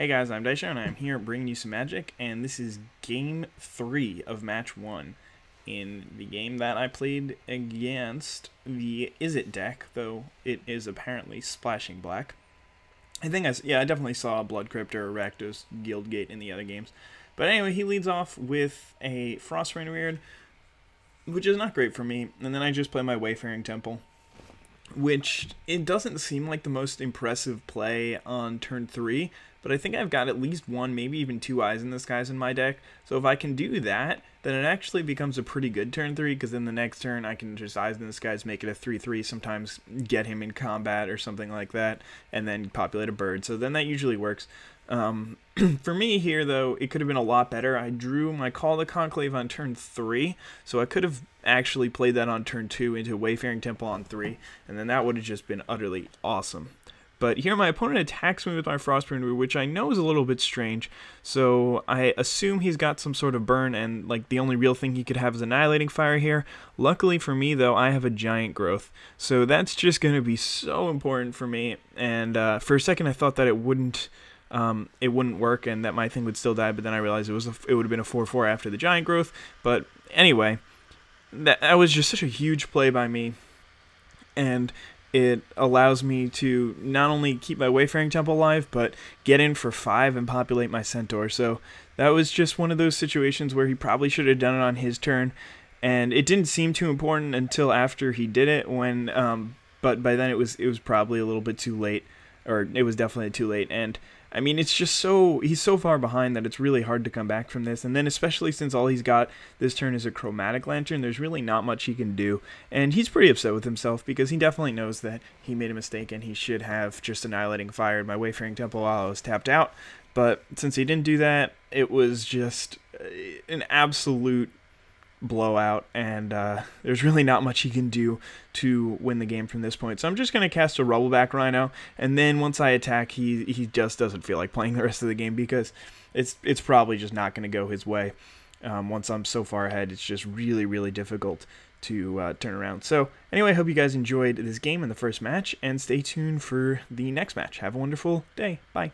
Hey guys, I'm Daisho, and I'm here bringing you some magic, and this is Game 3 of Match 1 in the game that I played against the Is deck, though it is apparently splashing black. I definitely saw Blood Crypt or Rakdos Guildgate in the other games. But anyway, he leads off with a Frostbrain Weird, which is not great for me, and then I just play my Wayfaring Temple, which it doesn't seem like the most impressive play on turn 3, but I think I've got at least one, maybe even two Eyes in the Skies in my deck, so if I can do that, then it actually becomes a pretty good turn 3, because then the next turn I can just Eyes in the Skies, make it a 3-3, sometimes get him in combat or something like that, and then populate a bird, so then that usually works. For me here, though, it could have been a lot better. I drew my Call to Conclave on turn 3, so I could have actually played that on turn 2 into Wayfaring Temple on 3, and then that would have just been utterly awesome. But here my opponent attacks me with my Frostbrain Weird, which I know is a little bit strange, so I assume he's got some sort of burn, and like the only real thing he could have is Annihilating Fire here. Luckily for me, though, I have a Giant Growth, so that's just going to be so important for me, and for a second I thought that it wouldn't work and that my thing would still die, but then I realized it would have been a 4-4 after the Giant Growth. But anyway, that was just such a huge play by me, and it allows me to not only keep my Wayfaring Temple alive, but get in for 5 and populate my Centaur. So that was just one of those situations where he probably should have done it on his turn, and it didn't seem too important until after he did it, when but by then it was probably a little bit too late, or it was definitely too late. And I mean, it's just he's so far behind that it's really hard to come back from this. And then especially since all he's got this turn is a Chromatic Lantern, there's really not much he can do. And he's pretty upset with himself because he definitely knows that he made a mistake and he should have just Annihilating Fired my Wayfaring Temple while I was tapped out. But since he didn't do that, it was just an absolute blowout, and there's really not much he can do to win the game from this point. So I'm just going to cast a Rubbleback Rhino, and then once I attack, he just doesn't feel like playing the rest of the game because it's probably just not going to go his way. Once I'm so far ahead, it's just really, really difficult to turn around. So anyway, I hope you guys enjoyed this game in the first match, and stay tuned for the next match. Have a wonderful day. Bye.